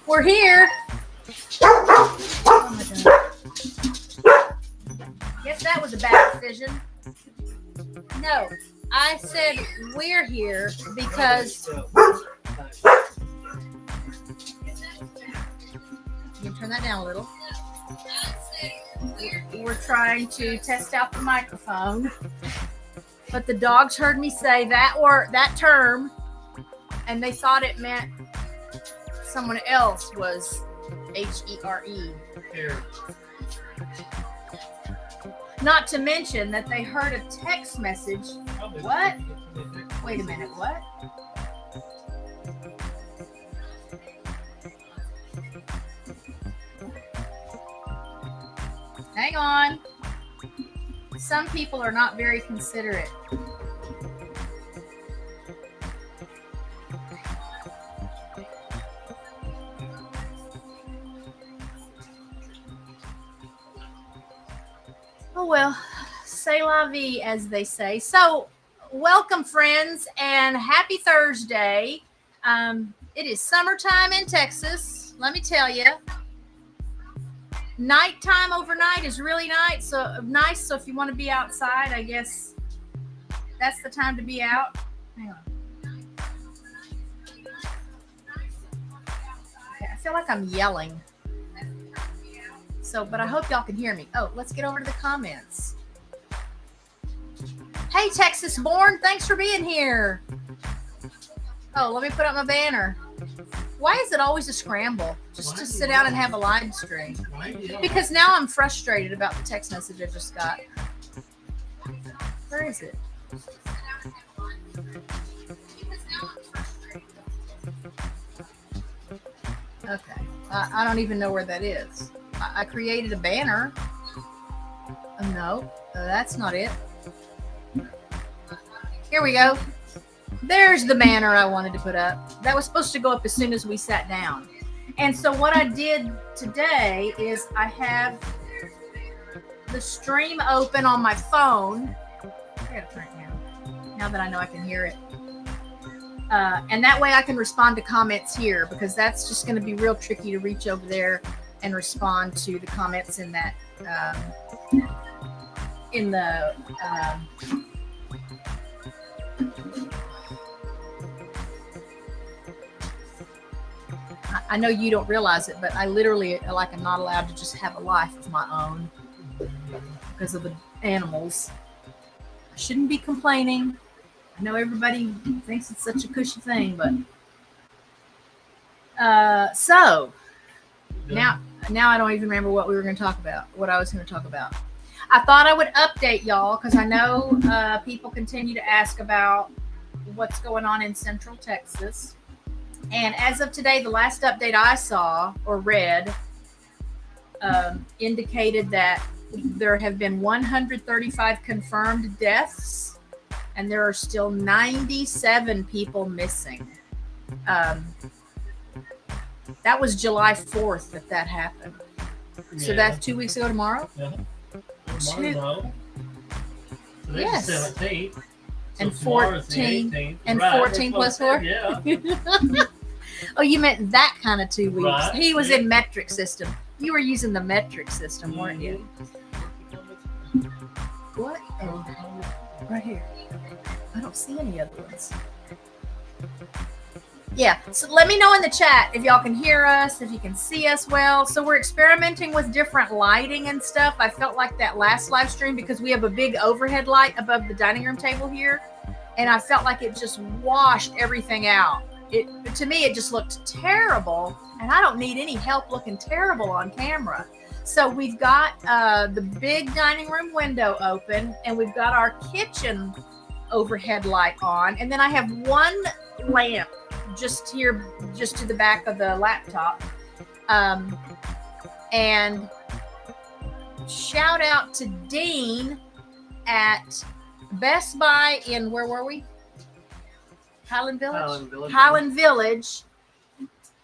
We're here. Oh my God. Guess that was a bad decision. No, I said we're here because. You can turn that down a little. We're trying to test out the microphone, but the dogs heard me say that term, and they thought it meant someone else was H-E-R-E. Here. Not to mention that they heard a text message. What? Wait a minute, what? Hang on. Some people are not very considerate. Oh well, c'est la vie, as they say. So, welcome, friends, and happy Thursday. It is summertime in Texas. Let me tell you. Nighttime overnight is really nice. So if you want to be outside, I guess that's the time to be out. Hang on. Okay, I feel like I'm yelling. So, but I hope y'all can hear me. Oh, let's get over to the comments. Hey, Texas born, thanks for being here. Oh, let me put up my banner. Why is it always a scramble? Just to sit down and have a live stream. Because now I'm frustrated about the text message I just got. Where is it? Okay. I don't even know where that is. I created a banner. Oh, no, that's not it. Here we go. There's the banner I wanted to put up. That was supposed to go up as soon as we sat down. And so what I did today is I have the stream open on my phone. I gotta turn it down now that I know I can hear it. And that way I can respond to comments here, because that's just going to be real tricky to reach over there and respond to the comments in that I know you don't realize it, but I literally am not allowed to just have a life of my own because of the animals. I shouldn't be complaining. I know everybody thinks it's such a cushy thing, but so now I don't even remember what we were going to talk about, what I was going to talk about. I thought I would update y'all because I know people continue to ask about what's going on in Central Texas. And as of today, the last update I saw or read indicated that there have been 135 confirmed deaths, and there are still 97 people missing. That was July 4th that happened. So that's 2 weeks ago tomorrow? Yeah. Tomorrow. Yes. 17th. So and 14. And right. 14 plus 4? Yeah. Oh, you meant that kind of 2 weeks. Right. He was in metric system. You were using the metric system, weren't you? What? Oh, right here. I don't see any other ones. Yeah, so let me know in the chat if y'all can hear us, if you can see us well. So we're experimenting with different lighting and stuff. I felt like that last live stream because we have a big overhead light above the dining room table here, and I felt like it just washed everything out. To me, it just looked terrible, and I don't need any help looking terrible on camera. So we've got the big dining room window open, and we've got our kitchen overhead light on, and then I have one lamp just here, just to the back of the laptop. And shout out to Dean at Best Buy in, where were we? Highland Village,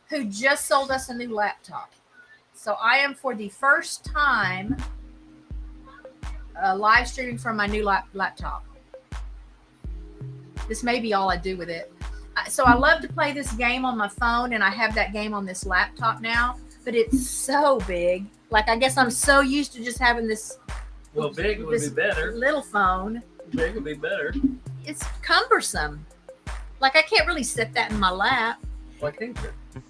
who just sold us a new laptop. So I am, for the first time, live streaming from my new laptop. This may be all I do with it. So I love to play this game on my phone, and I have that game on this laptop now, but it's so big. Like, I guess I'm so used to just having this Well, big would be this better. little phone. Big would be better. It's cumbersome. Like, I can't really sit that in my lap Why can't you?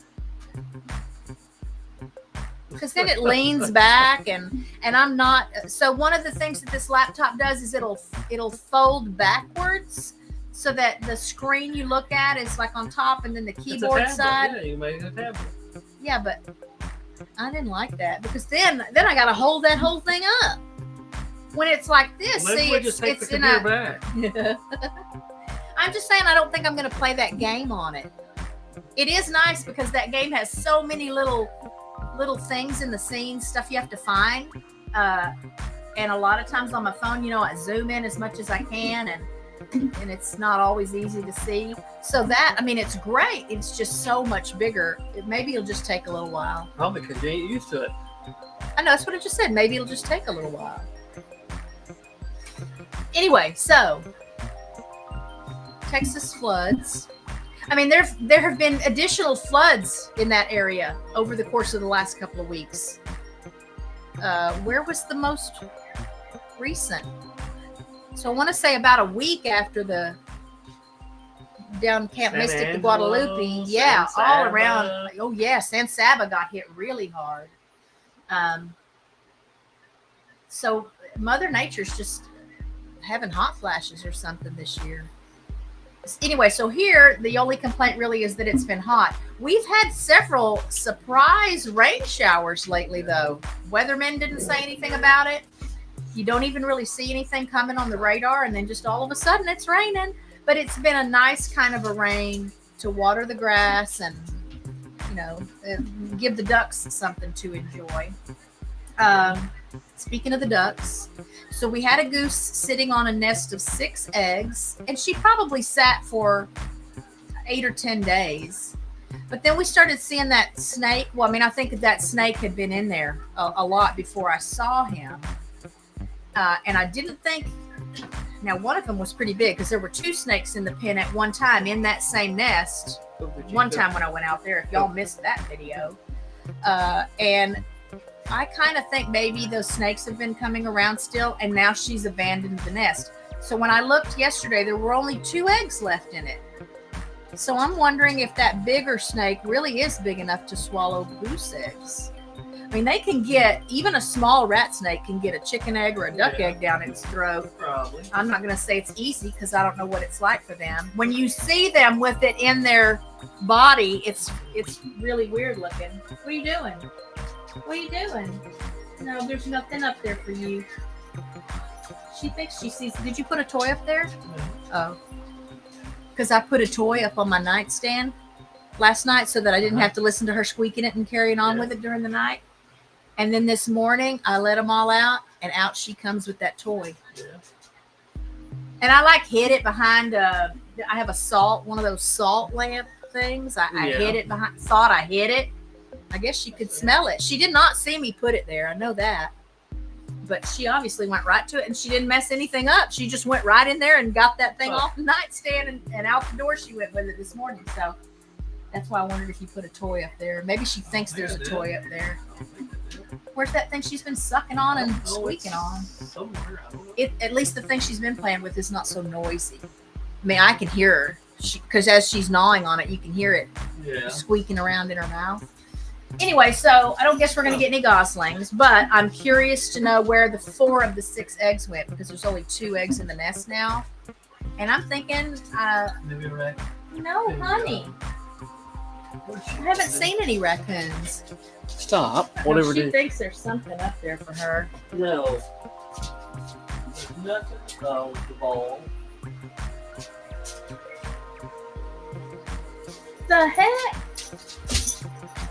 because then it leans back, and I'm not. So one of the things that this laptop does is it'll fold backwards so that the screen you look at is like on top, and then the It's a keyboard tablet. side. Yeah, you make a tablet. Yeah, but I didn't like that because then I got to hold that whole thing up. When it's like this, Maybe see, we just take it's the in computer a. back. I'm just saying, I don't think I'm going to play that game on it. It is nice because that game has so many little things in the scene, stuff you have to find. And a lot of times on my phone, you know, I zoom in as much as I can, and it's not always easy to see. So that, I mean, it's great. It's just so much bigger. Maybe it'll just take a little while. Probably because you ain't used to it. I know, that's what I just said. Maybe it'll just take a little while. Anyway, so Texas floods. I mean, there have been additional floods in that area over the course of the last couple of weeks. Where was the most recent? So I want to say about a week after the down Camp San Mystic to Angelo, Guadalupe. Yeah, San all Saba. around. Oh yeah, San Saba got hit really hard. So Mother Nature's just having hot flashes or something this year. Anyway, so here the only complaint really is that it's been hot. We've had several surprise rain showers lately, though. Weathermen didn't say anything about it. You don't even really see anything coming on the radar, and then just all of a sudden it's raining. But it's been a nice kind of a rain to water the grass and, you know, give the ducks something to enjoy. Speaking of the ducks, so we had a goose sitting on a nest of 6 eggs, and she probably sat for 8 or 10 days. But then we started seeing that snake. Well, I mean, I think that snake had been in there a lot before I saw him. And I didn't think, now one of them was pretty big because there were 2 snakes in the pen at one time in that same nest. One time when I went out there, if y'all missed that video. And I kind of think maybe those snakes have been coming around still, and now she's abandoned the nest. So when I looked yesterday, there were only 2 eggs left in it. So I'm wondering if that bigger snake really is big enough to swallow goose eggs. I mean, they can get, even a small rat snake can get a chicken egg or a duck egg down its throat. Probably. I'm not going to say it's easy because I don't know what it's like for them. When you see them with it in their body, it's really weird looking. What are you doing? What are you doing? No, there's nothing up there for you. She thinks she sees. Did you put a toy up there? Oh. Because I put a toy up on my nightstand last night so that I didn't have to listen to her squeaking it and carrying on with it during the night. And then this morning, I let them all out, and out she comes with that toy. Yeah. And I hid it behind I have one of those salt lamp things. I hid it behind, thought I hid it. I guess she could smell it. She did not see me put it there. I know that. But she obviously went right to it, and she didn't mess anything up. She just went right in there and got that thing off the nightstand, and out the door she went with it this morning. So that's why I wondered if you put a toy up there. Maybe she thinks there's a toy up there. Where's that thing she's been sucking on and squeaking on? Somewhere, I don't know. At least the thing she's been playing with is not so noisy. I mean, I can hear her because as she's gnawing on it, you can hear it squeaking around in her mouth. Anyway, so I don't guess we're going to get any goslings, but I'm curious to know where the 4 of the 6 eggs went because there's only 2 eggs in the nest now. And I'm thinking, Maybe right. no, honey. I haven't seen any raccoons. Stop. Whatever it She is. thinks there's something up there for her. No. There's nothing called the ball. The heck?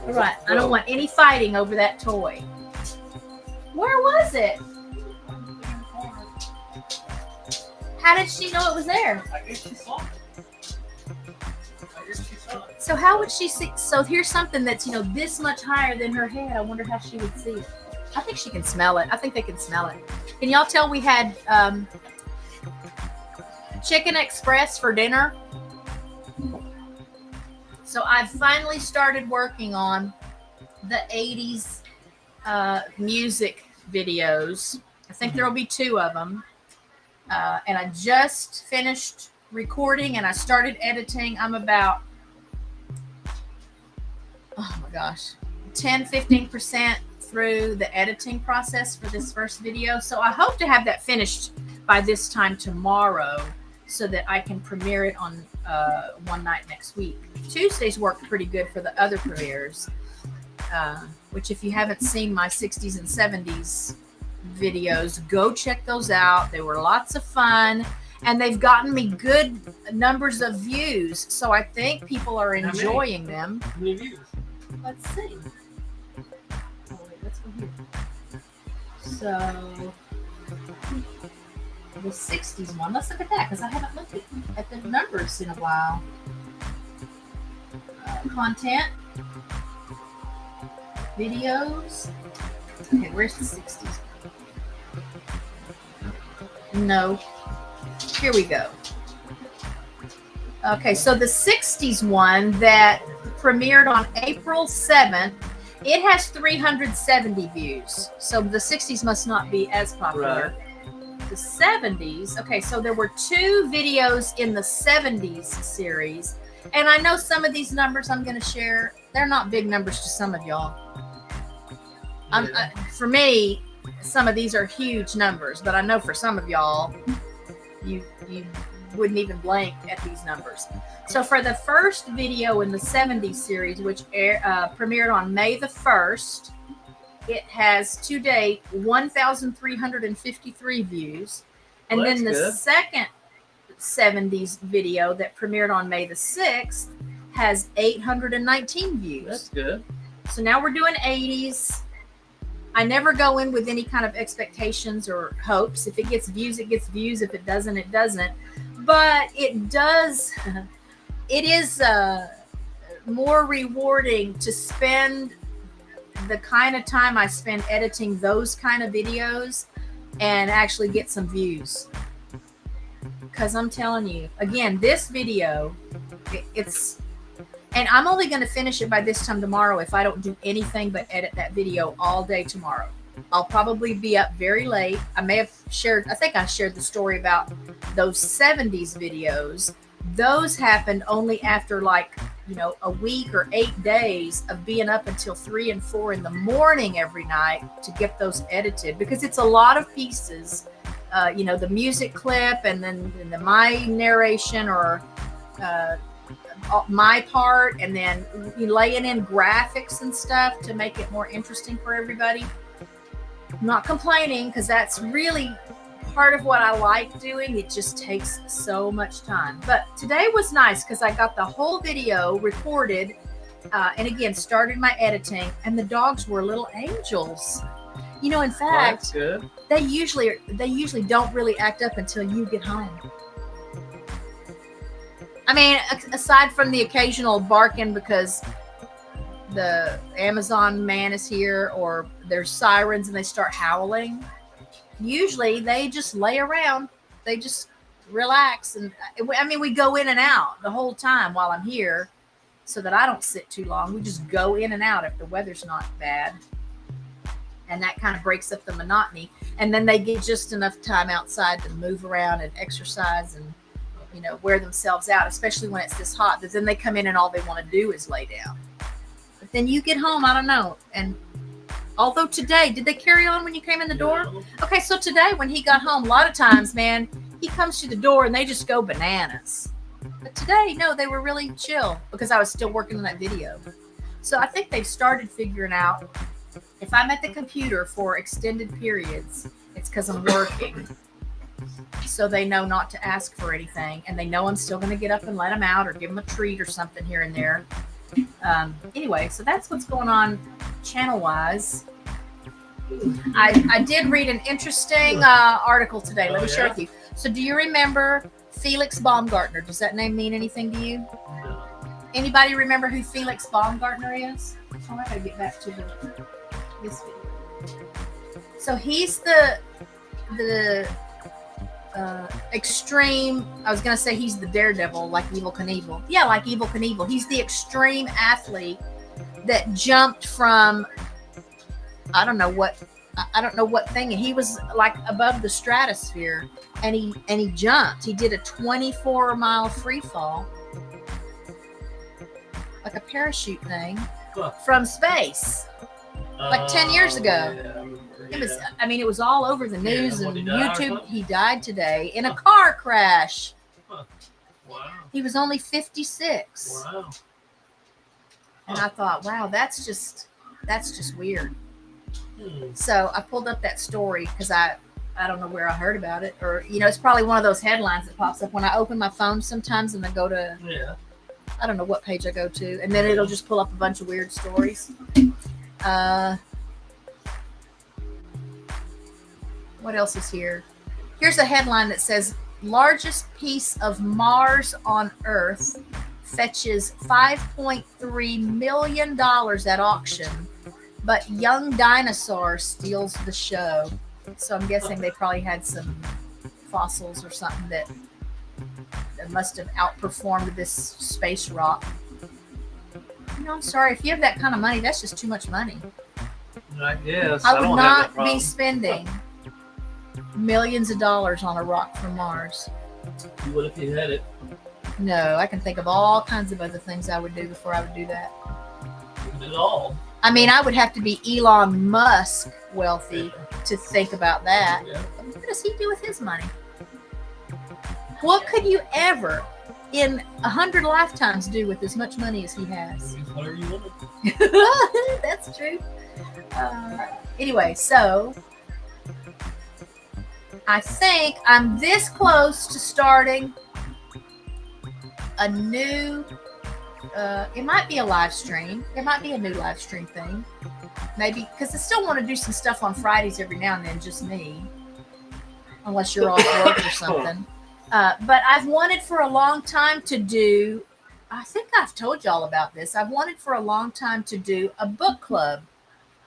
All right, I don't want any fighting over that toy. Where was it? How did she know it was there? I guess she saw it. So how would she see? So here's something that's, this much higher than her head. I wonder how she would see it. I think she can smell it. I think they can smell it. Can y'all tell we had Chicken Express for dinner? So I've finally started working on the 80s music videos. I think there will be 2 of them. And I just finished recording and I started editing. I'm about, oh my gosh, 10-15% through the editing process for this first video. So I hope to have that finished by this time tomorrow so that I can premiere it on one night next week. Tuesdays worked pretty good for the other premieres, which if you haven't seen my 60s and 70s videos, go check those out. They were lots of fun and they've gotten me good numbers of views. So I think people are enjoying them. How many views? Let's see. Oh, wait, let's go here. So the 60s one. Let's look at that because I haven't looked at the numbers in a while. Content, videos. Okay, where's the 60s? No. Here we go. Okay, so the 60s one that premiered on April 7th, it has 370 views. So the 60s must not be as popular. Right. The 70s, okay, so there were 2 videos in the 70s series. And I know some of these numbers I'm going to share, they're not big numbers to some of y'all. Yeah. For me, some of these are huge numbers, but I know for some of y'all, you wouldn't even blink at these numbers. So for the first video in the 70s series, which premiered on May the 1st, it has to date 1,353 views. And well, then the good. Second 70s video that premiered on May the 6th has 819 views. That's good. So now we're doing 80s. I never go in with any kind of expectations or hopes. If it gets views, it gets views. If it doesn't, it doesn't. But it does. It is more rewarding to spend the kind of time I spend editing those kind of videos and actually get some views. Because I'm telling you, again, this video, it's, and I'm only going to finish it by this time tomorrow if I don't do anything but edit that video all day tomorrow. I'll probably be up very late. I may have shared, I think I shared the story about those 70s videos. Those happened only after like, you know, a week or 8 days of being up until 3 and 4 in the morning every night to get those edited, because it's a lot of pieces. You know, the music clip and then my narration or my part, and then laying in graphics and stuff to make it more interesting for everybody. I'm not complaining, because that's really part of what I like doing. It just takes so much time. But today was nice because I got the whole video recorded and again started my editing, and the dogs were little angels. You know, in fact, they usually don't really act up until you get home. I mean, aside from the occasional barking because the Amazon man is here or there's sirens and they start howling, usually they just lay around. They just relax. And I mean, we go in and out the whole time while I'm here so that I don't sit too long. We just go in and out if the weather's not bad. And that kind of breaks up the monotony. And then they get just enough time outside to move around and exercise and, you know, wear themselves out, especially when it's this hot. But then they come in and all they want to do is lay down. But then you get home, I don't know. And although today, did they carry on when you came in the door? Okay, so today when he got home, a lot of times, man, he comes to the door and they just go bananas. But today, no, they were really chill because I was still working on that video. So I think they've started figuring out, if I'm at the computer for extended periods, it's because I'm working. So they know not to ask for anything. And they know I'm still going to get up and let them out or give them a treat or something here and there. Anyway, so that's what's going on channel-wise. I did read an interesting article today. Let me share with you. So do you remember Felix Baumgartner? Does that name mean anything to you? Anybody remember who Felix Baumgartner is? Oh, I got to get back to this video. So he's the extreme. I was gonna say he's the daredevil, like Evil Knievel. Yeah, like Evil Knievel. He's the extreme athlete that jumped from I don't know what thing. And he was like above the stratosphere, and he jumped. He did a 24-mile free fall, like a parachute thing from space. Like 10 years ago. Yeah, I remember, It was. yeah. I mean, it was all over the news Yeah, and what, he died or YouTube. something? He died today in a car crash. Wow. He was only 56. Wow. And I thought, wow, that's just weird. Hmm. So I pulled up that story because I don't know where I heard about it, or it's probably one of those headlines that pops up when I open my phone sometimes, and I go to Yeah. I don't know what page I go to, and then it'll just pull up a bunch of weird stories. What else is here? Here's a headline that says largest piece of Mars on Earth fetches $5.3 million at auction, but young dinosaur steals the show. So I'm guessing they probably had some fossils or something that must have outperformed this space rock. I'm sorry. If you have that kind of money, that's just too much money. I guess. I don't would have that not be problem. spending millions of dollars on a rock from Mars. You would if you had it. No, I can think of all kinds of other things I would do before I would do that. You did it all. I mean, I would have to be Elon Musk wealthy to think about that. Yeah. What does he do with his money? What could you ever, in 100 lifetimes, do with as much money as he has? Use whatever you wanted. That's true. Anyway, so I think I'm this close to starting a new, it might be a live stream. It might be a new live stream thing. Maybe, because I still want to do some stuff on Fridays every now and then, just me. Unless you're off work or something. But I've wanted for a long time to do, I think I've told y'all about this. I've wanted for a long time to do a book club,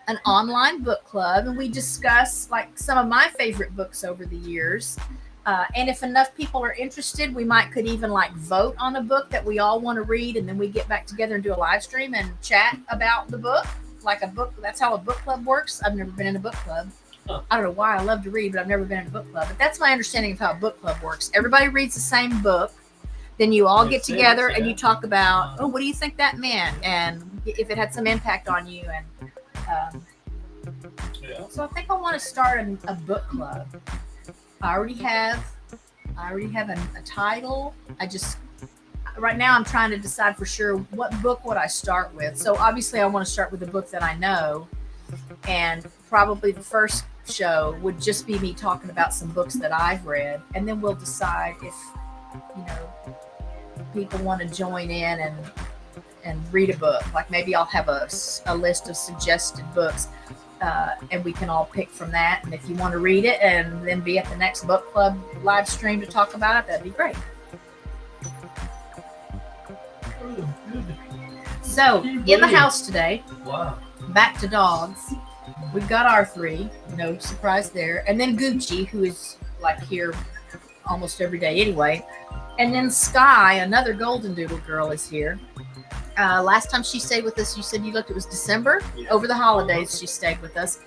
an online book club, and we discuss like some of my favorite books over the years. And if enough people are interested, we could even like vote on a book that we all want to read, and then we get back together and do a live stream and chat about the book. Like a book, that's how a book club works. I've never been in a book club. Huh. I don't know why I love to read, but I've never been in a book club. But that's my understanding of how a book club works. Everybody reads the same book. Then you all get Makes sense, together and yeah. you talk about, oh, what do you think that meant? And if it had some impact on you. And Yeah. so I think I want to start a book club. I already have a title. Right now I'm trying to decide for sure what book would I start with. So obviously I want to start with a book that I know, and probably the first show would just be me talking about some books that I've read, and then we'll decide if people want to join in and read a book. Like maybe I'll have a list of suggested books, and we can all pick from that. And if you want to read it and then be at the next book club live stream to talk about it, that'd be great. So in the house today, Wow. back to dogs, we've got our three, no surprise there, and then Gucci, who is like here almost every day anyway, and then Sky, another golden doodle girl, is here. Last time she stayed with us, you said it was December. Yeah. Over the holidays she stayed with us.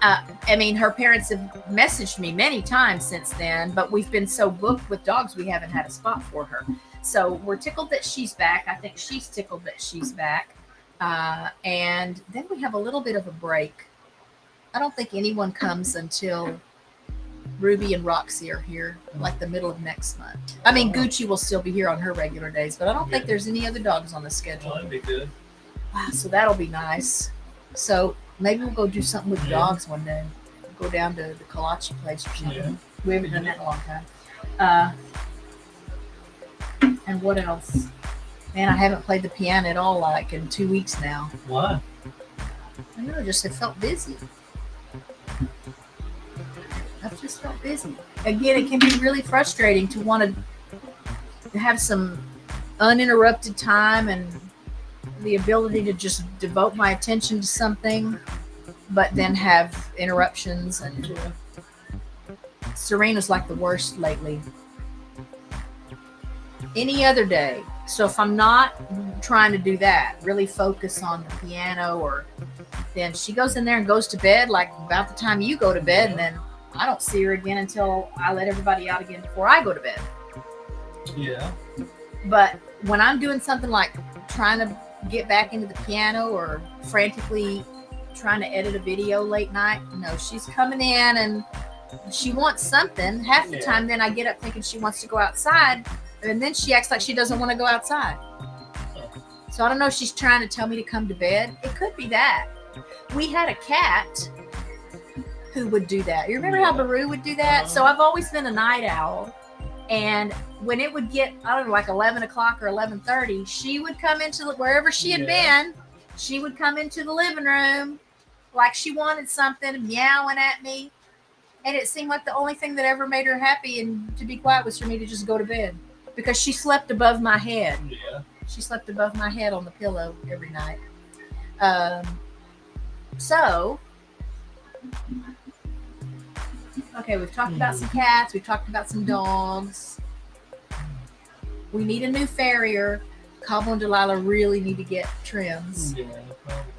I mean, her parents have messaged me many times since then, but we've been so booked with dogs we haven't had a spot for her. So we're tickled that she's back. I think she's tickled that she's back. And then we have a little bit of a break. I don't think anyone comes until Ruby and Roxy are here, like the middle of next month. I mean, Gucci will still be here on her regular days, but I don't think there's any other dogs on the schedule. Well, that'd be good. Wow, so that'll be nice. So maybe we'll go do something with Yeah. dogs one day. Go down to the Kolache place or something. Yeah. We haven't done that in a long time. And what else? Man, I haven't played the piano at all like in 2 weeks now. Why? I don't know, just have felt busy. I've just felt busy. Again, it can be really frustrating to want to have some uninterrupted time and the ability to just devote my attention to something, but then have interruptions. And Serena's like the worst lately. Any other day. So if I'm not trying to do that, really focus on the piano, or then she goes in there and goes to bed like about the time you go to bed, and then I don't see her again until I let everybody out again before I go to bed. Yeah. But when I'm doing something like trying to get back into the piano or frantically trying to edit a video late night, no, she's coming in and she wants something. Half the time then I get up thinking she wants to go outside, and then she acts like she doesn't want to go outside. So I don't know if she's trying to tell me to come to bed. It could be that. We had a cat who would do that. You remember how Baru would do that? So I've always been a night owl. And when it would get, I don't know, like 11 o'clock or 11:30, she would come into wherever she had been. She would come into the living room like she wanted something, meowing at me. And it seemed like the only thing that ever made her happy and to be quiet was for me to just go to bed, because she slept above my head. Yeah. She slept above my head on the pillow every night. So, okay, we've talked about some cats. We've talked about some dogs. We need a new farrier. Cobble and Delilah really need to get trims. Yeah, probably.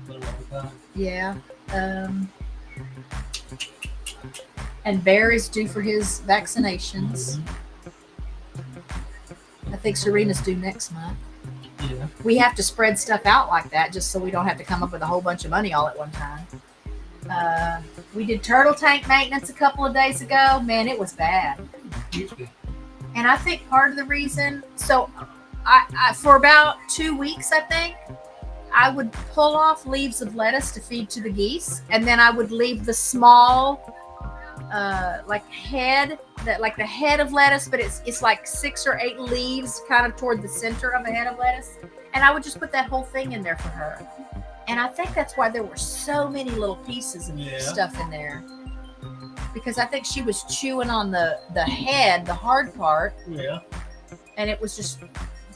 Been a long time. Yeah. And Bear is due for his vaccinations. I think Serena's due next month. Yeah. We have to spread stuff out like that just so we don't have to come up with a whole bunch of money all at one time. We did turtle tank maintenance a couple of days ago. Man, it was bad. And I think part of the reason, so I for about 2 weeks, I think, I would pull off leaves of lettuce to feed to the geese, and then I would leave the small head, that like the head of lettuce, but it's like 6 or 8 leaves kind of toward the center of a head of lettuce, and I would just put that whole thing in there for her. And I think that's why there were so many little pieces of stuff in there, because I think she was chewing on the head, the hard part, and it was just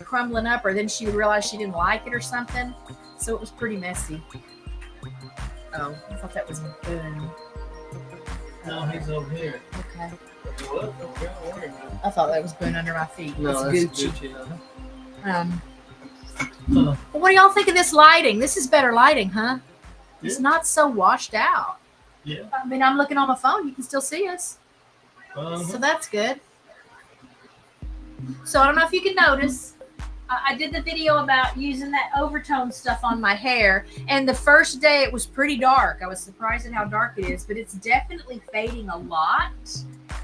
crumbling up, or then she realized she didn't like it or something, so it was pretty messy. Oh, I thought that was Boone. No, he's over here. Okay. What? Okay, don't worry about it. I thought that was Boone under my feet. No, It's that's Gucci. Gucci. Well, what do y'all think of this lighting? This is better lighting, huh? It's Yeah. not so washed out. Yeah. I mean, I'm looking on my phone. You can still see us. So that's good. So I don't know if you can notice, I did the video about using that overtone stuff on my hair, and the first day it was pretty dark. I was surprised at how dark it is, but it's definitely fading a lot,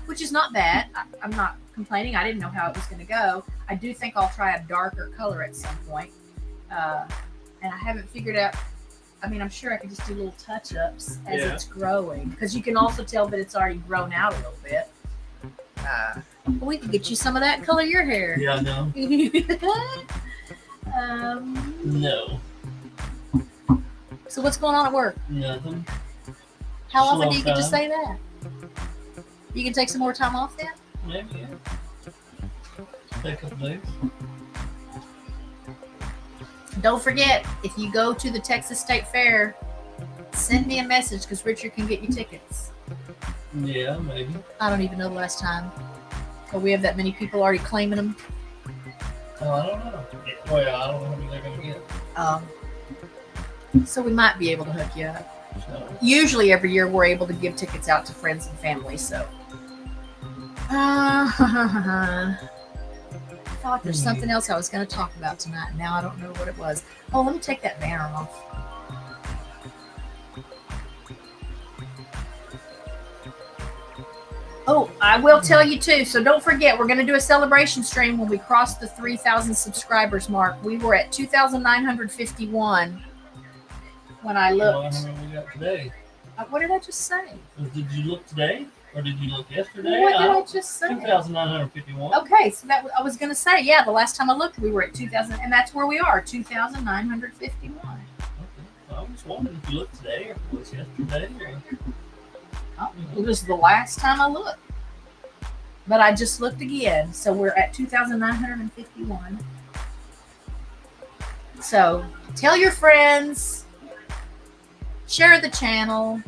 which is not bad. I'm not complaining. I didn't know how it was going to go. I do think I'll try a darker color at some point, and I haven't figured out. I mean, I'm sure I could just do little touch-ups as it's growing, because you can also tell that it's already grown out a little bit. We could get you some of that, color your hair. Yeah, no. No. So what's going on at work? Nothing. How often do you Slow get to time. say that? You can take some more time off then? Maybe, yeah. Take a couple days. Don't forget, if you go to the Texas State Fair, send me a message, because Richard can get you tickets. Yeah, maybe. I don't even know the last time. But we have that many people already claiming them. Oh, I don't know. Well, I don't know how many they're going to get. So we might be able to hook you up. So, Usually every year we're able to give tickets out to friends and family, so. I felt like there's something else I was going to talk about tonight, and now I don't know what it was. Oh, let me take that banner off. Oh, I will tell you too, so don't forget, we're going to do a celebration stream when we cross the 3,000 subscribers mark. We were at 2,951 when I well, looked. how many we got today? What did I just say? Did you look today? Or did you look yesterday? What did I just say? 2,951. Okay, so that I was going to say, yeah, the last time I looked, we were at 2,000, and that's where we are, 2,951. Okay. I was wondering if you looked today or if it was yesterday. Or... Oh, it was the last time I looked. But I just looked again, so we're at 2,951. So tell your friends, share the channel.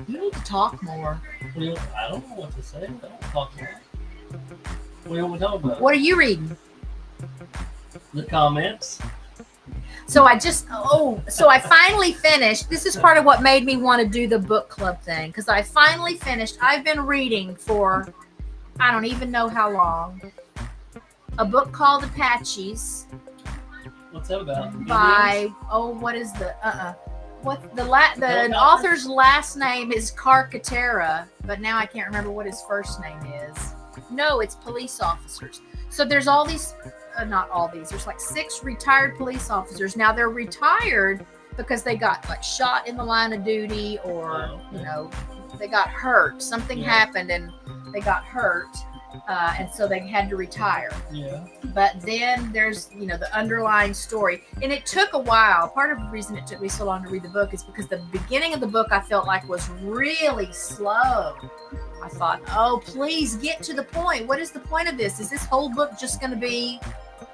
You need to talk more. Well, I don't know what to say. I don't talk about it. What do we talk about? What are you reading? The comments. So I finally finished. This is part of what made me want to do the book club thing, because I finally finished. I've been reading for, I don't even know how long, a book called Apaches What's that about? by, what is the, author's last name is Carcaterra, but now I can't remember what his first name is. No, it's police officers. So there's all these, not all these, there's like 6 retired police officers. Now they're retired because they got like shot in the line of duty, or, they got hurt. Something happened and they got hurt. And so they had to retire. Yeah. But then there's, the underlying story. And it took a while. Part of the reason it took me so long to read the book is because the beginning of the book I felt like was really slow. I thought, oh, please get to the point. What is the point of this? Is this whole book just going to be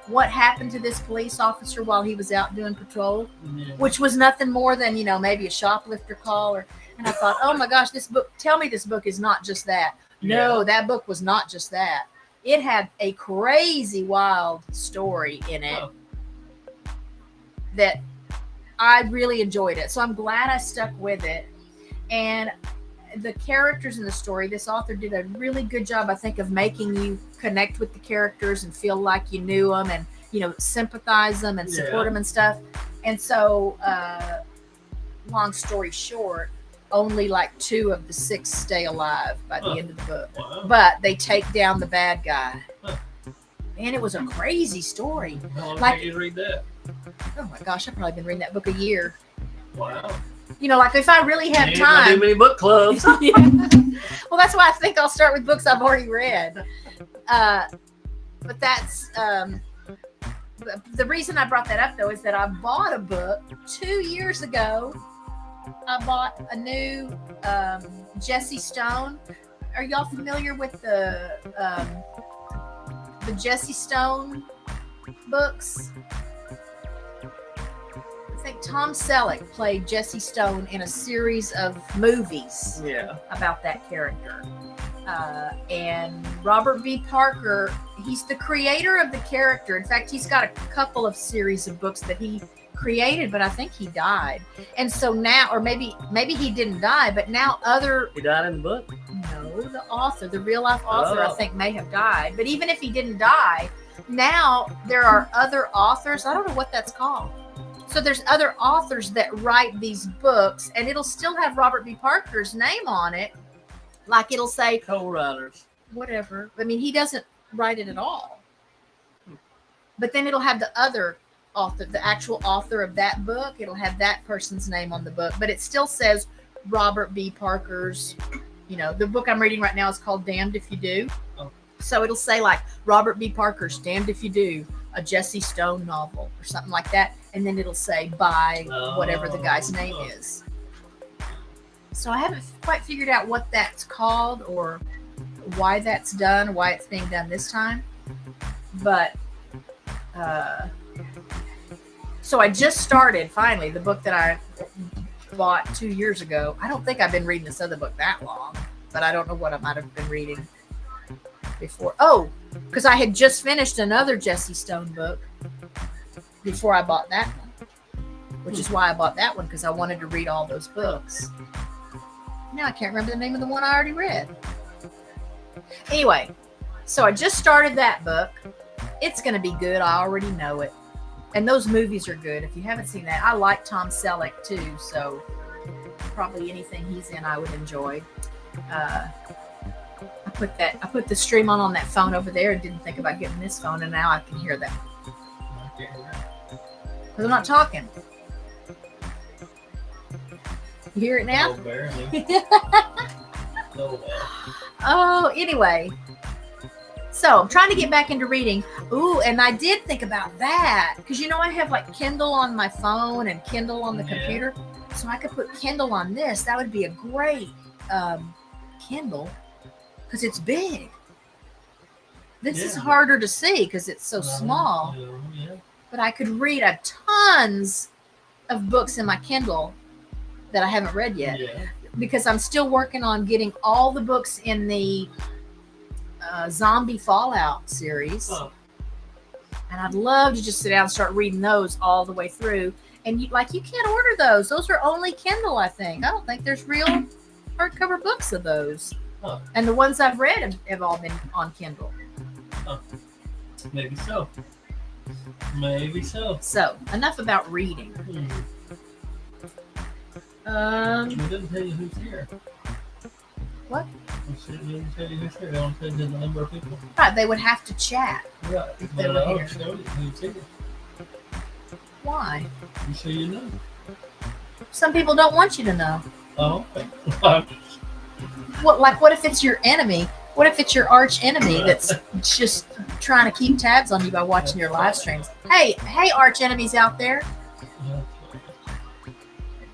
what happened to this police officer while he was out doing patrol? Yeah. Which was nothing more than, maybe a shoplifter call. And I thought, oh my gosh, tell me this book is not just that. No, that book was not just that. It had a crazy, wild story in it that I really enjoyed it. So I'm glad I stuck with it. And the characters in the story, this author did a really good job, I think, of making you connect with the characters and feel like you knew them and, sympathize them and support them and stuff. And so, long story short, only like 2 of the 6 stay alive by the end of the book. Wow. But they take down the bad guy. And it was a crazy story. How long did you read that? Oh my gosh, I've probably been reading that book a year. Wow. Like if I really have You time. don't do many book clubs. Yeah. Well, that's why I think I'll start with books I've already read. But that's the reason I brought that up, though, is that I bought a book 2 years ago. I bought a new Jesse Stone. Are y'all familiar with the Jesse Stone books? I think Tom Selleck played Jesse Stone in a series of movies about that character. And Robert B. Parker, he's the creator of the character. In fact, he's got a couple of series of books that he created, but I think he died. And so now, or maybe he didn't die, but now He died in the book? No, the author, the real life author, I think may have died. But even if he didn't die, now there are other authors. I don't know what that's called. So there's other authors that write these books, and it'll still have Robert B. Parker's name on it. Like it'll say Co-writers. Whatever. I mean, he doesn't write it at all. But then it'll have the other author, the actual author of that book. It'll have that person's name on the book, but it still says Robert B. Parker's, the book I'm reading right now is called Damned If You Do. Oh. So it'll say like Robert B. Parker's Damned If You Do, a Jesse Stone novel or something like that. And then it'll say by whatever the guy's name is. So I haven't quite figured out what that's called or why that's done, why it's being done this time. But, so I just started, finally, the book that I bought 2 years ago. I don't think I've been reading this other book that long, but I don't know what I might have been reading before. Oh, because I had just finished another Jesse Stone book before I bought that one, which is why I bought that one, because I wanted to read all those books. Now I can't remember the name of the one I already read. Anyway, so I just started that book. It's going to be good. I already know it. And those movies are good. If you haven't seen that, I like Tom Selleck too, so probably anything he's in I would enjoy. I put the stream on that phone over there and didn't think about getting this phone, and now I can hear that. Because I'm not talking. You hear it now? Oh, barely. Oh, anyway. So I'm trying to get back into reading. Ooh, and I did think about that. Because, I have like Kindle on my phone and Kindle on the computer. So I could put Kindle on this. That would be a great Kindle. Because it's big. This is harder to see because it's so small. Yeah. But I could read tons of books in my Kindle that I haven't read yet. Yeah. because I'm still working on getting all the books in the Zombie Fallout series. Oh. And I'd love to just sit down and start reading those all the way through. And you can't order those. Those are only Kindle, I think. I don't think there's real hardcover books of those. Huh. And the ones I've read have all been on Kindle. Maybe so. Maybe so. So, enough about reading. They didn't tell you who's here. What? They didn't tell you who's here. They don't tell you the number of people. Right, they would have to chat. Right. If they But were I here. showed you who's here. Why? You sure you know? Some people don't want you to know. Oh, okay. What if it's your enemy? What if it's your arch enemy that's just trying to keep tabs on you by watching your live streams? Hey, arch enemies out there.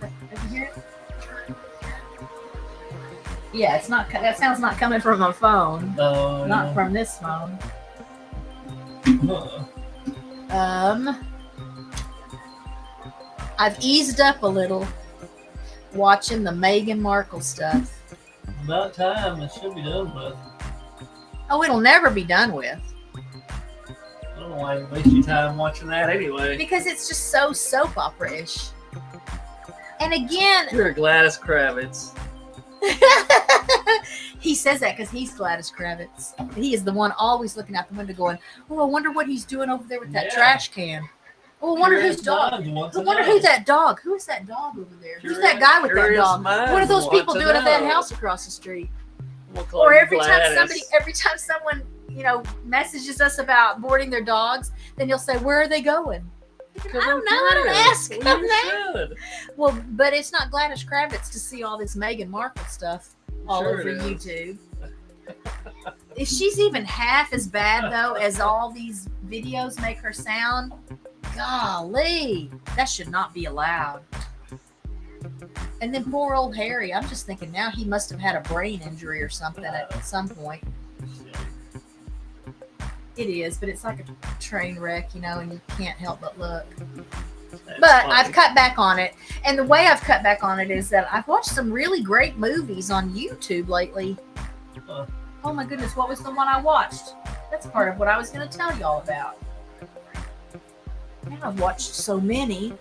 Did you hear it? Yeah, it's not. That sound's not coming from a phone. No, Not from this phone. I've eased up a little watching the Meghan Markle stuff. About time. It should be done with. Oh, it'll never be done with I don't know why you waste your time watching that anyway. because it's just so soap opera-ish. And again, You're a Gladys Kravitz. he says that because he's Gladys Kravitz. He is the one always looking out the window going, oh, I wonder what he's doing over there with that Yeah. trash can. Oh, I wonder whose dog. I wonder who's that dog. Who is that dog over there? Who's that guy with that Curious dog? minds What are those people want to doing at that know. house across the street? We'll call Or you every time Gladys. someone, messages us about boarding their dogs, then you'll say, where are they going? I don't know. I don't ask them Well, that. you should. Well, but it's not Gladys Kravitz to see all this Meghan Markle stuff all Sure over it is. YouTube. If she's even half as bad though as all these videos make her sound, golly, that should not be allowed. And then poor old Harry, I'm just thinking now he must have had a brain injury or something at some point. It is, but it's like a train wreck, and you can't help but look. That's But funny. I've cut back on it. And the way I've cut back on it is that I've watched some really great movies on YouTube lately. Oh my goodness, what was the one I watched? That's part of what I was going to tell y'all about. Man, I've watched so many.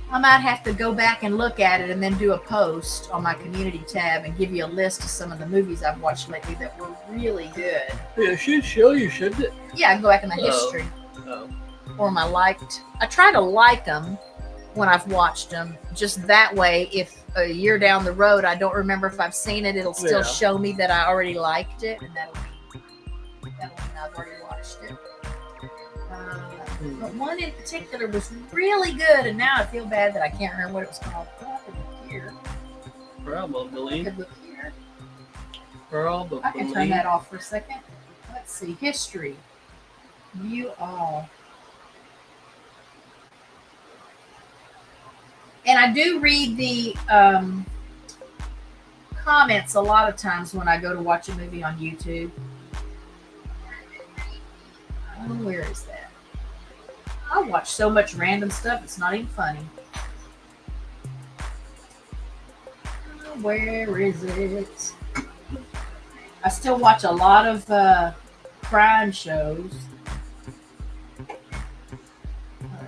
I might have to go back and look at it and then do a post on my community tab and give you a list of some of the movies I've watched lately that were really good. Yeah, it should show you, shouldn't it? Yeah, I can go back in my Oh. history. Oh. Or my liked. I try to like them when I've watched them. Just that way, if a year down the road I don't remember if I've seen it, it'll still Yeah. show me that I already liked it, and that'll mean I've already watched it. But one in particular was really good, and now I feel bad that I can't remember what it was called. Oh, I could look here. I Probably. could look here. Probably. I can turn that off for a second. Let's see. History. View all. And I do read the comments a lot of times when I go to watch a movie on YouTube. Oh, where is that? I watch so much random stuff, it's not even funny. Where is it? I still watch a lot of crime shows. Oh,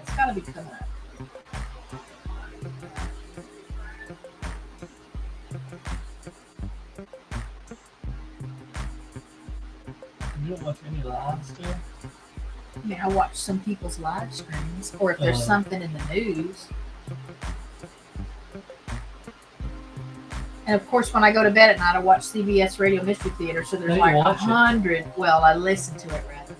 it's got to be coming up. You don't watch any live stuff? I mean, I watch some people's live streams, or if there's something in the news. And of course, when I go to bed at night, I watch CBS Radio Mystery Theater. So there's Hey, like watch it. 100. Well, I listen to it rather.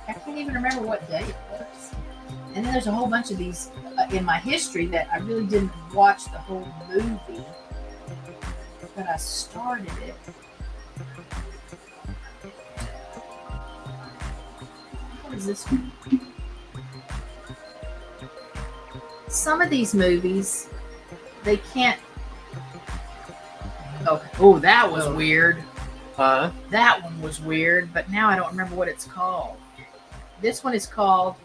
I can't even remember what day it was. And then there's a whole bunch of these in my history that I really didn't watch the whole movie, but I started it. What is this one? Some of these movies they can't. Okay. Oh, that was weird. That one was weird, but now I don't remember what it's called. This one is called.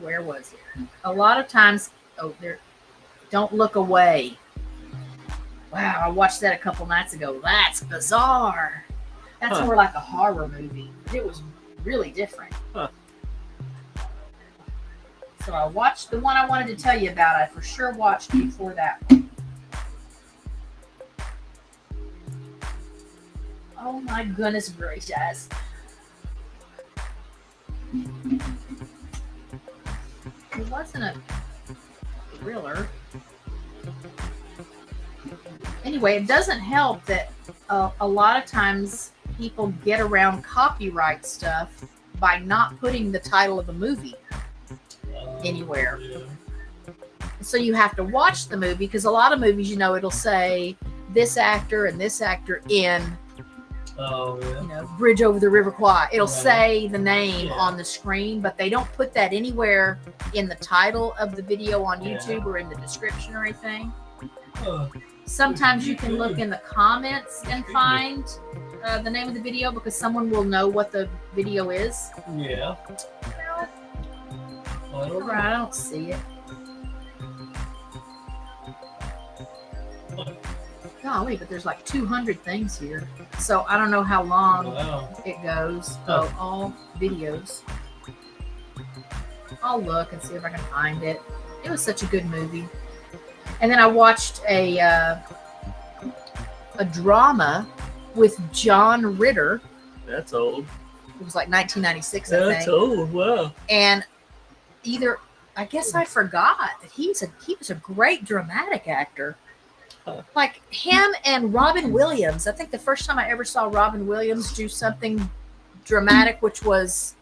Where was it? A lot of times, there. Don't Look Away. Wow, I watched that a couple nights ago. That's bizarre. That's more like a horror movie. It was really different. So I watched the one I wanted to tell you about. I for sure watched before that one. Oh my goodness gracious. It wasn't a thriller. Anyway, it doesn't help that a lot of times people get around copyright stuff by not putting the title of the movie anywhere. Yeah. So you have to watch the movie because a lot of movies, it'll say this actor and this actor in, Bridge Over the River Kwai. It'll say the name on the screen, but they don't put that anywhere in the title of the video on YouTube or in the description or anything. Sometimes you can look in the comments and find the name of the video because someone will know what the video is. Yeah. I don't see it. Golly, but there's like 200 things here. So I don't know how long it goes. Oh, all videos. I'll look and see if I can find it. It was such a good movie. And then I watched a drama with John Ritter. That's old. It was like 1996, I think. That's old. Wow. And I guess I forgot that he was a great dramatic actor. Like him and Robin Williams. I think the first time I ever saw Robin Williams do something dramatic, which was,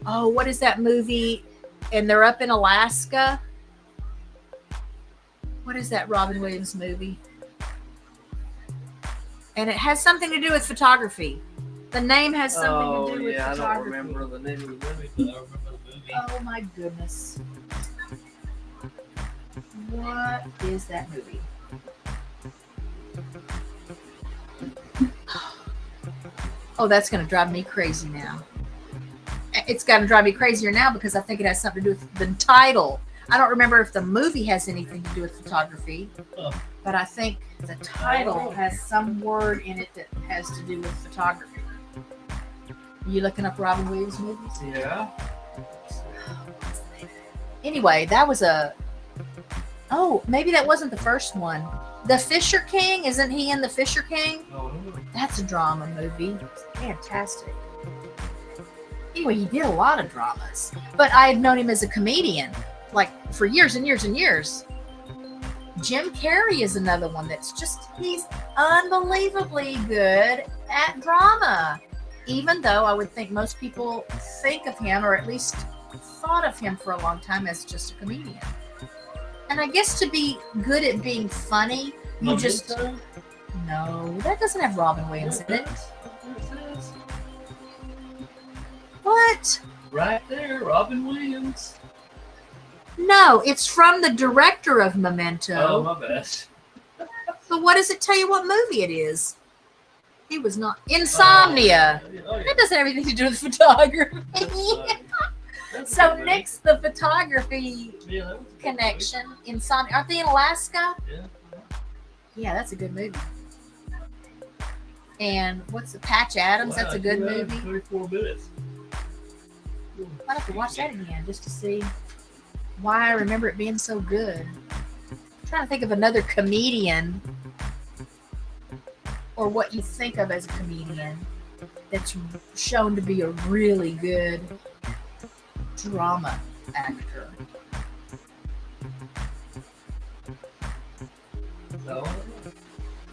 what is that movie? And they're up in Alaska. What is that Robin Williams movie? And it has something to do with photography. The name has something to do with photography. I don't remember the name of the movie. Oh my goodness. What is that movie? Oh, that's going to drive me crazy now. It's going to drive me crazier now because I think it has something to do with the title. I don't remember if the movie has anything to do with photography, but I think the title has some word in it that has to do with photography. Are you looking up Robin Williams movies? Yeah. Anyway, that was maybe that wasn't the first one. The Fisher King, isn't he in The Fisher King? That's a drama movie. It's fantastic. Anyway, he did a lot of dramas, but I had known him as a comedian, like for years and years and years. Jim Carrey is another one he's unbelievably good at drama. Even though I would think most people think of him, or at least thought of him for a long time, as just a comedian. And I guess to be good at being funny, you just... No, that doesn't have Robin Williams in it. What? Right there, Robin Williams. No, it's from the director of Memento. Oh, my bad. But what does it tell you what movie it is? It was not Insomnia. That doesn't have anything to do with photography. So Nick's the photography connection. Insomnia. Aren't they in Alaska? Yeah. Yeah, that's a good movie. And what's the Patch Adams? That's a good movie. 34 minutes. I'd have to watch that again just to see why I remember it being so good. I'm trying to think of another comedian, or what you think of as a comedian that's shown to be a really good drama actor.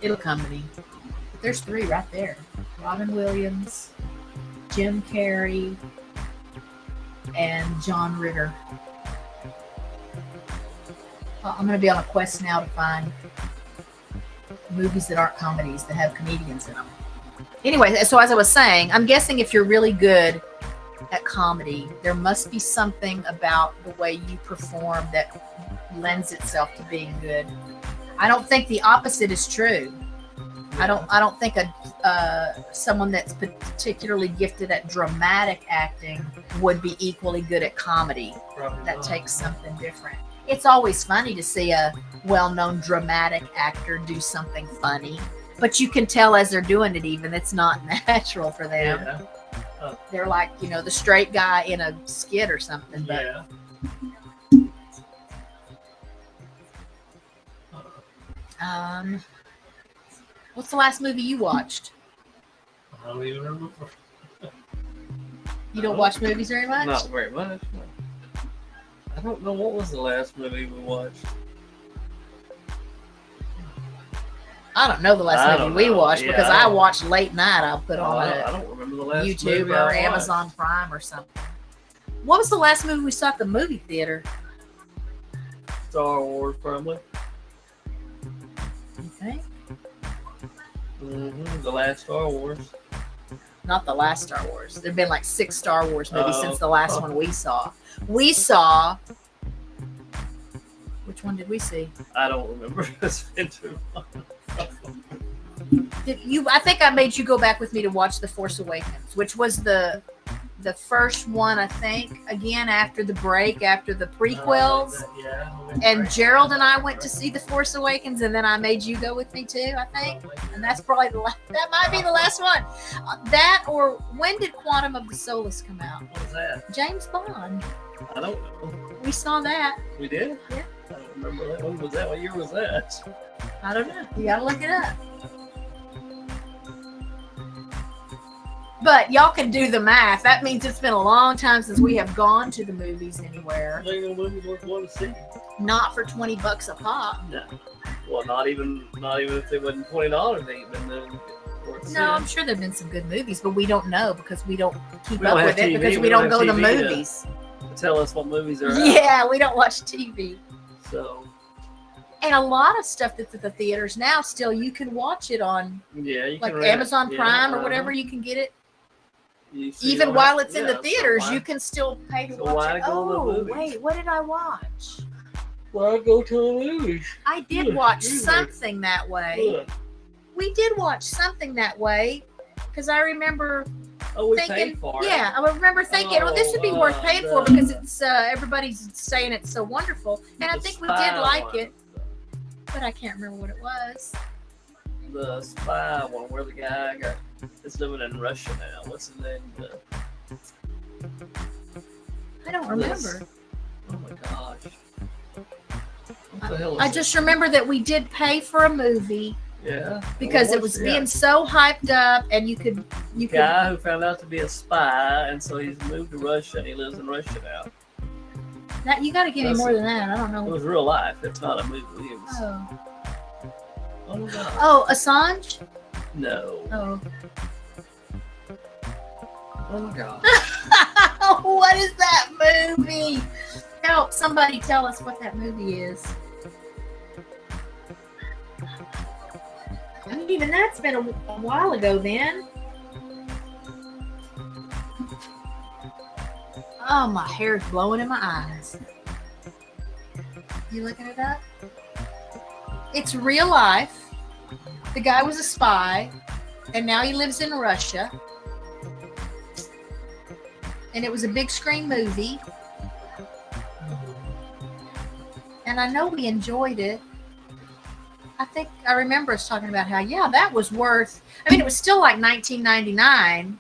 It'll come to me. But there's three right there. Robin Williams, Jim Carrey, and John Ritter. I'm going to be on a quest now to find movies that aren't comedies that have comedians in them. Anyway, so as I was saying, I'm guessing if you're really good at comedy. There must be something about the way you perform that lends itself to being good. I don't think the opposite is true. I don't think someone that's particularly gifted at dramatic acting would be equally good at comedy. Probably That not. takes something different. It's always funny to see a well-known dramatic actor do something funny, but you can tell as they're doing it, even it's not natural for them. Yeah. They're like, you know, the straight guy in a skit or something. But Yeah. what's the last movie you watched? I don't even remember. You don't watch movies very much? Not very much. No. I don't know what was the last movie we watched. I don't know the I last don't movie we know. watched Yeah, because I I don't- watch late night. I'll put on I a don't remember the last YouTube movie or I watched. Amazon Prime or something. What was the last movie we saw at the movie theater? Star Wars, probably. You think? The last Star Wars. Not the last Star Wars. There've been like 6 Star Wars movies Oh. since the last one we saw. We saw. Which one did we see? I don't remember. It's been too long. Did you? I think I made you go back with me to watch The Force Awakens, which was the first one, I think. Again, after the break, after the prequels. Yeah. And Gerald and I went to see The Force Awakens, and then I made you go with me too, I think. And that's probably that might be the last one. That or when did Quantum of the Solace come out? What was that? James Bond. I don't know. We saw that. We did? Yeah. I don't remember that. When was that? What year was that? I don't know. You gotta look it up. But y'all can do the math. That means it's been a long time since we have gone to the movies anywhere. I think the movie's worth going to see. Not for $20 a pop. No. Well, not even if they wasn't $20, they even worth No, I'm sure there've been some good movies, but we don't know because we don't keep We up don't with have it TV. because We we don't don't go to have the TV to- movies. Tell us what movies are out. Yeah, we don't watch TV. So, And a lot of stuff that's at the theaters now, still you can watch it on yeah, you like can rent it. Amazon Yeah, Prime or whatever. You can get it You see even all while that- it's in yeah, the theaters. So You can still pay to so watch why it. go to the Oh, movies? wait, what did I watch? why go to the movies? I did Good watch grief. something that way. Look. We did watch something that way because I remember Oh, we thinking, paid for it. yeah, I remember thinking, oh, this would be worth paying for because it's everybody's saying it's so wonderful, and I The think we spy did like one. it, but I can't remember what it was. The spy one where the guy is living in Russia now. What's his name? I don't remember. Oh my gosh. What the hell is I it? just remember that we did pay for a movie Yeah. because it What's- was yeah. being so hyped up, and you could Guy who found out to be a spy, and so he's moved to Russia, and he lives in Russia now. that you got to give me That's- more than that. I don't It know. was real life. It's not a movie. It was, Oh, oh my god. oh, Assange. No. Oh, Oh my god. what is that movie? Help! Somebody tell us what that movie is. I mean, even that's been a while ago then. Oh, my hair's blowing in my eyes. You looking it up? It's real life. The guy was a spy, and now he lives in Russia. And it was a big screen movie. And I know we enjoyed it. I think I remember us talking about how, yeah, that was worth, I mean, it was still like $19.99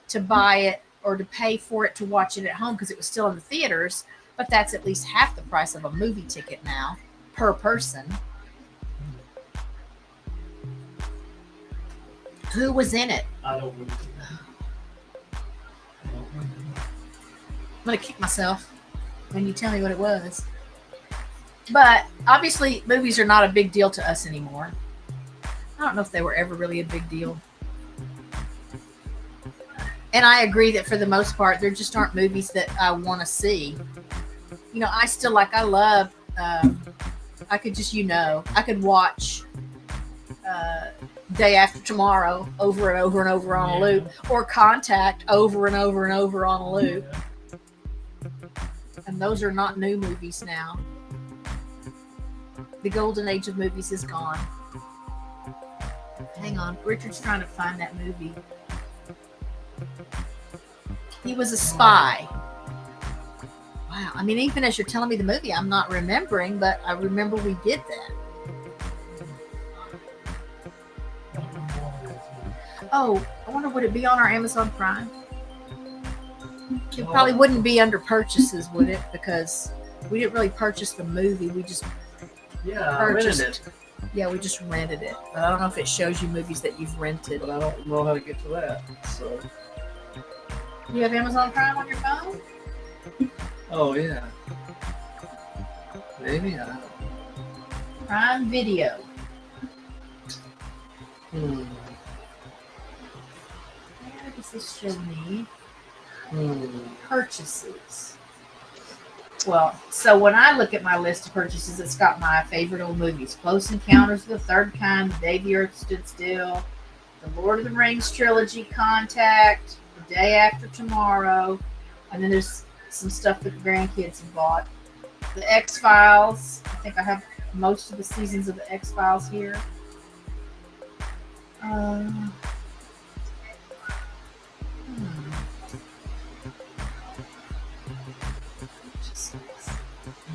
to buy it or to pay for it to watch it at home because it was still in the theaters, but that's at least half the price of a movie ticket now per person. Who was in it? I don't remember. I'm going to kick myself when you tell me what it was. But obviously, movies are not a big deal to us anymore. I don't know if they were ever really a big deal. And I agree that for the most part, there just aren't movies that I want to see. You know, I still I love, I could just, I could watch Day After Tomorrow over and over and over on a loop, or Contact over and over and over on a loop. And those are not new movies now. The golden age of movies is gone. Hang on, Richard's trying to find that movie. He was a spy. Wow, I mean, even as you're telling me the movie, I'm not remembering, but I remember we did that. Oh, I wonder, would it be on our Amazon Prime? It probably wouldn't be under purchases, would it? Because we didn't really purchase the movie. We just purchased rented it. Yeah, we just rented it. But I don't know if it shows you movies that you've rented. But I don't know how to get to that. So. You have Amazon Prime on your phone? Oh yeah. Maybe I don't know. Prime Video. Hmm. Where does this show me? Hmm. Purchases. Well, so when I look at my list of purchases, it's got my favorite old movies: Close Encounters of the Third Kind, The Day the Earth Stood Still, The Lord of the Rings trilogy, Contact, The Day After Tomorrow, and then there's some stuff that the grandkids have bought. The X-Files. I think I have most of the seasons of the X-Files here.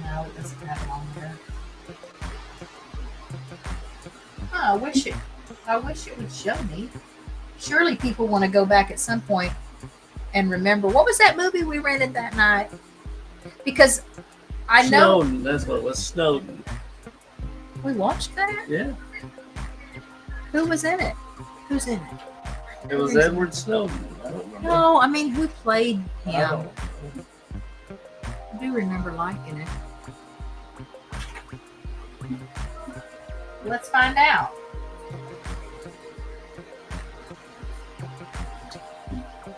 No, it doesn't have it on there. Oh, I wish it would show me. Surely people want to go back at some point and remember, what was that movie we rented that night? Because I know Snowden, that's what it was. Snowden. we watched that. Yeah. Who was in it? Who's in it? It was Edward Snowden. I don't remember. No, I mean, who played I him? don't. I do remember liking it. Let's find out.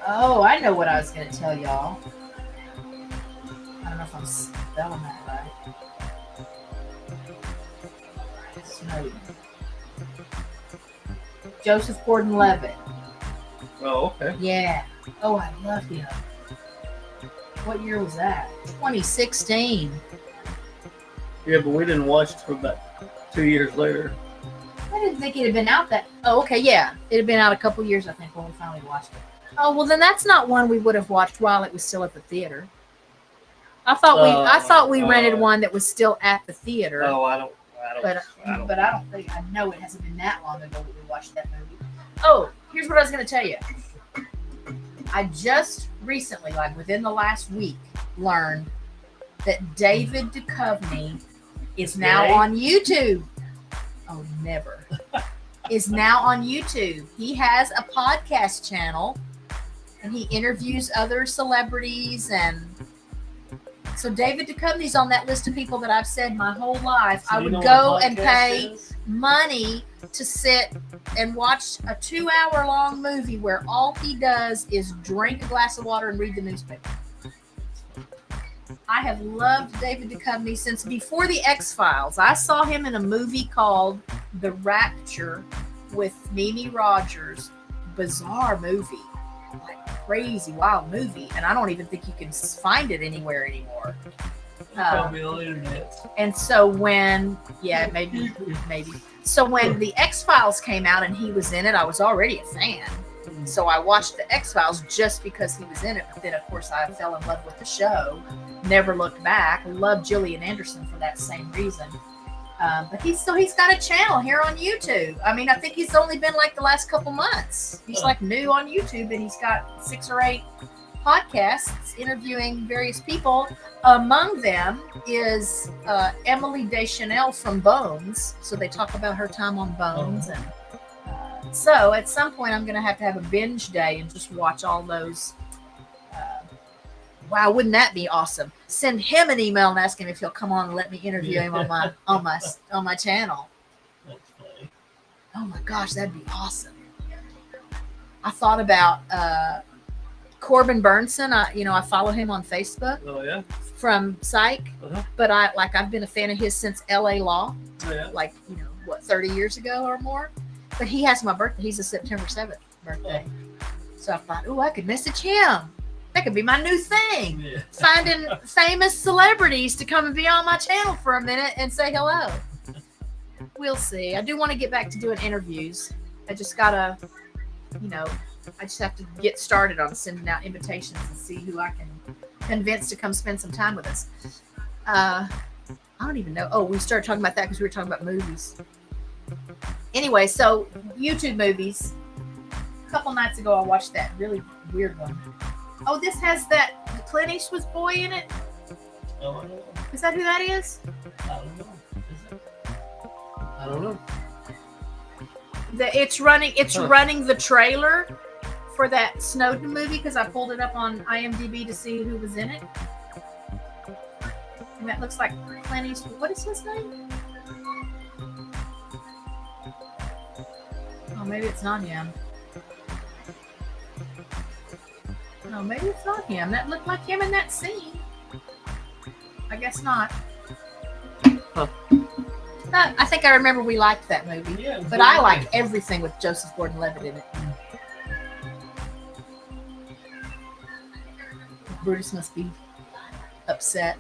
Oh, I know what I was going to tell y'all. I don't know if I'm spelling that right. Snowden. Joseph Gordon-Levitt. Oh, okay. Yeah. Oh, I love him. What year was that? 2016. Yeah, but we didn't watch it for about 2 years later. I didn't think it had been out that. Oh, okay, yeah. It had been out a couple years, I think, when we finally watched it. Oh, well, then that's not one we would have watched while it was still at the theater. I thought we rented one that was still at the theater. Oh, I don't. But I don't think, I know it hasn't been that long ago that we watched that movie. Oh, here's what I was going to tell you. I just recently, like within the last week, learned that David Duchovny is now Gay? on YouTube. Oh, never. Is now on YouTube. He has a podcast channel and he interviews other celebrities, and so David Duchovny's on that list of people that I've said my whole life So I you would know go what and podcast pay is? money to sit and watch a 2-hour-long movie where all he does is drink a glass of water and read the newspaper. I have loved David Duchovny since before the X-Files. I saw him in a movie called The Rapture with Mimi Rogers. Bizarre movie. Like crazy, wild movie. And I don't even think you can find it anywhere anymore. Probably on the internet. And so when, maybe. So when the X-Files came out and he was in it, I was already a fan. So I watched the X-Files just because he was in it. But then, of course, I fell in love with the show. Never looked back. Loved Gillian Anderson for that same reason. But he's got a channel here on YouTube. I mean, I think he's only been like the last couple months. He's like new on YouTube, and he's got 6 or 8 podcasts interviewing various people. Among them is Emily Deschanel from Bones. So they talk about her time on Bones. And so at some point, I'm going to have a binge day and just watch all those. Wow, wouldn't that be awesome? Send him an email and ask him if he'll come on and let me interview him on my channel. That's funny. Oh my gosh, that'd be awesome. I thought about Corbin Burnson. I follow him on Facebook Oh, yeah? from Psych, Uh-huh. but I've been a fan of his since LA Law, Oh, yeah. 30 years ago or more. But he has my birthday. He's a September 7th birthday. So I thought, oh, I could message him. That could be my new thing. Yeah. Finding famous celebrities to come and be on my channel for a minute and say hello. We'll see. I do want to get back to doing interviews. I just gotta, I just have to get started on sending out invitations and see who I can convince to come spend some time with us. I don't even know. Oh, we started talking about that because we were talking about movies. Anyway, so YouTube movies. A couple nights ago, I watched that really weird one. Oh, this has that Clint Eastwood's boy in it. Oh, I don't know. Is that who that is? I don't know. Is it? I don't know. It's running the trailer for that Snowden movie because I pulled it up on IMDb to see who was in it. And that looks like Clint Eastwood. What is his name? Oh, maybe it's not him. No, maybe it's not him. That looked like him in that scene. I guess not. Huh. I think I remember we liked that movie. Yeah, But I like everything with Joseph Gordon-Levitt in it. Brutus must be upset.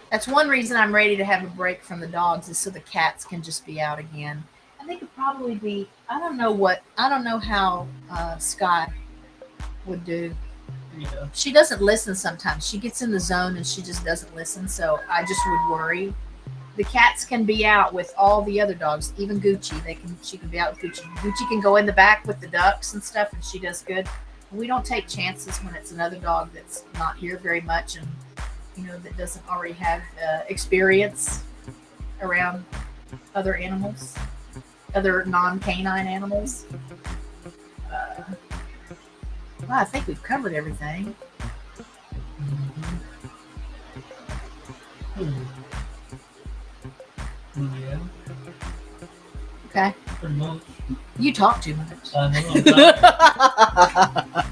That's one reason I'm ready to have a break from the dogs is so the cats can just be out again. And they could probably be, I don't know how Sky would do. Yeah. She doesn't listen sometimes. She gets in the zone and she just doesn't listen. So I just would worry. The cats can be out with all the other dogs, even Gucci. She can be out with Gucci. Gucci can go in the back with the ducks and stuff, and she does good. We don't take chances when it's another dog that's not here very much and that doesn't already have experience around other animals, other non-canine animals. Well, I think we've covered everything. Yeah. Okay. Pretty much. You talk too much. I know.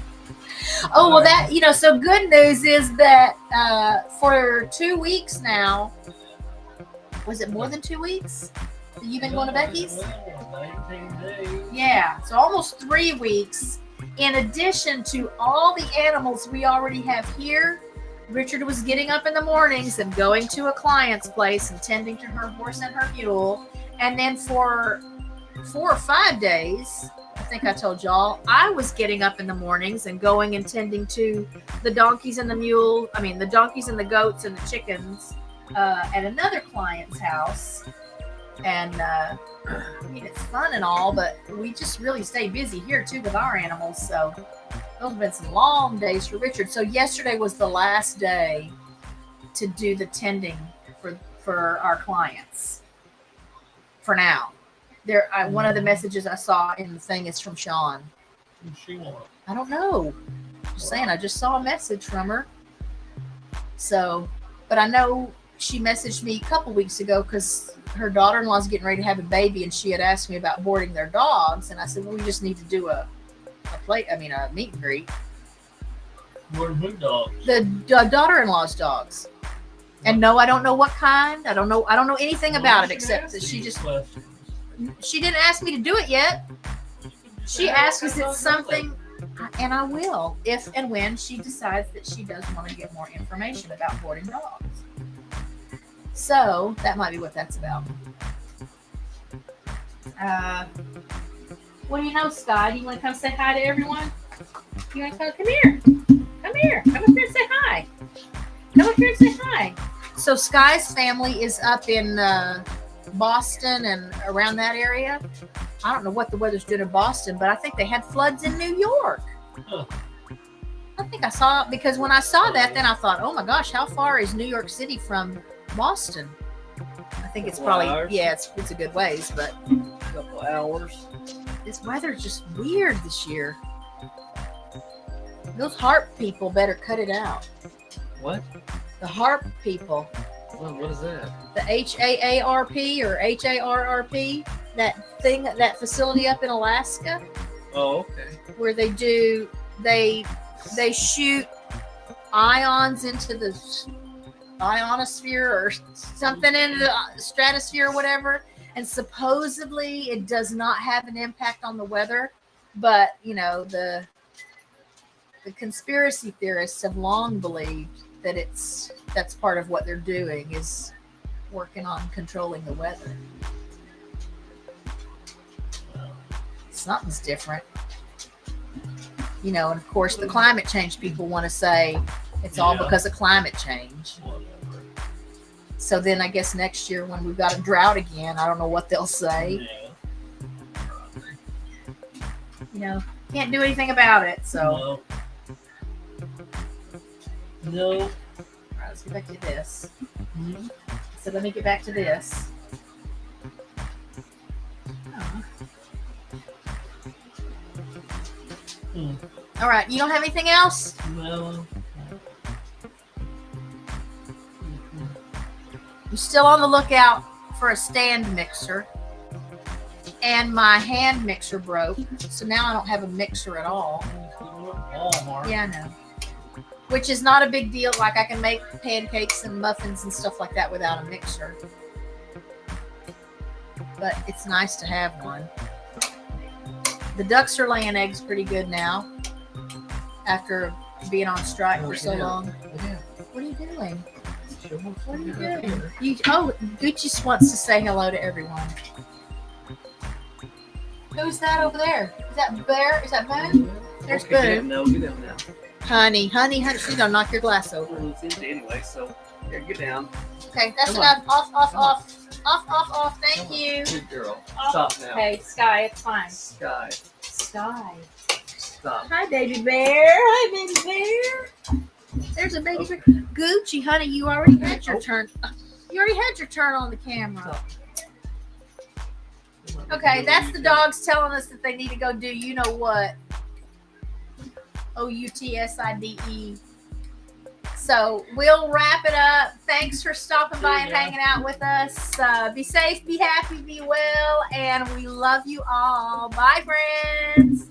Oh, well, so good news is that for 2 weeks now, was it more than 2 weeks that you've been going to Becky's? 19 days. Yeah, so almost 3 weeks. In addition to all the animals we already have here, Richard was getting up in the mornings and going to a client's place and tending to her horse and her mule. And then for 4 or 5 days, I think I told y'all, I was getting up in the mornings and going and tending to the donkeys and the donkeys and the goats and the chickens at another client's house. And it's fun and all, but we just really stay busy here too with our animals. So those have been some long days for Richard. So yesterday was the last day to do the tending for our clients. For now, one of the messages I saw in the thing is from Sean. What does she want? I don't know. Just saying, I just saw a message from her. So, but I know she messaged me a couple weeks ago because her daughter-in-law's getting ready to have a baby, and she had asked me about boarding their dogs, and I said, well, we just need to do a meet and greet. What who dogs? The daughter-in-law's dogs. And no, I don't know what kind. I don't know anything about it except that she didn't ask me to do it yet. She asked if it's something, and I will if and when she decides that she does want to get more information about boarding dogs. So that might be what that's about. What do you know, Sky? Do you want to come say hi to everyone? You want to come here? Come here. Come up here and say hi. Come up here and say hi. So Sky's family is up in Boston and around that area. I don't know what the weather's doing in Boston, but I think they had floods in New York. Huh. I think I saw it because when I saw that, then I thought, oh my gosh, how far is New York City from Boston? I think it's probably, it's a good ways, but A couple hours. this weather's just weird this year. Those HARP people better cut it out. What? The HARP people. What is that? The HAARP or HARRP, that facility up in Alaska Oh, okay. where they shoot ions into the ionosphere or something into the stratosphere or whatever, and supposedly it does not have an impact on the weather. But you know, the conspiracy theorists have long believed that that's part of what they're doing, is working on controlling the weather. Something's different. You know, and of course the climate change people want to say it's all because of climate change. Whatever. So then I guess next year when we've got a drought again, I don't know what they'll say. Yeah. You know, can't do anything about it. So No. all right, let's get back to this. Mhm. So let me get back to this. Oh. Hmm. All right, you don't have anything else? No. You're still on the lookout for a stand mixer. And my hand mixer broke. So now I don't have a mixer at all. Walmart. Yeah, I know. Which is not a big deal. Like I can make pancakes and muffins and stuff like that without a mixer. But it's nice to have one. The ducks are laying eggs pretty good now. After being on strike for so long. Yeah. What are you doing? What are you Yeah. doing? Gucci just wants to say hello to everyone. Who's that over there? Is that Bear? Is that Boone? There's Boone. No, get down now. Honey. She's gonna knock your glass over. Well, it's empty anyway, so here, get down. Okay, that's Come enough. Off. Come on. Off. Thank Come on. you. Good girl. Off. Stop now. Okay, Sky, it's fine. Sky, Sky. stop. Hi, baby bear. Hi, baby bear. There's a baby bear. Gucci, honey, you already had your turn. You already had your turn on the camera. Okay, that's the dogs telling us that they need to go do you know what. OUTSIDE. So we'll wrap it up. Thanks for stopping by and hanging out with us. Be safe, be happy, be well, and we love you all. Bye, friends.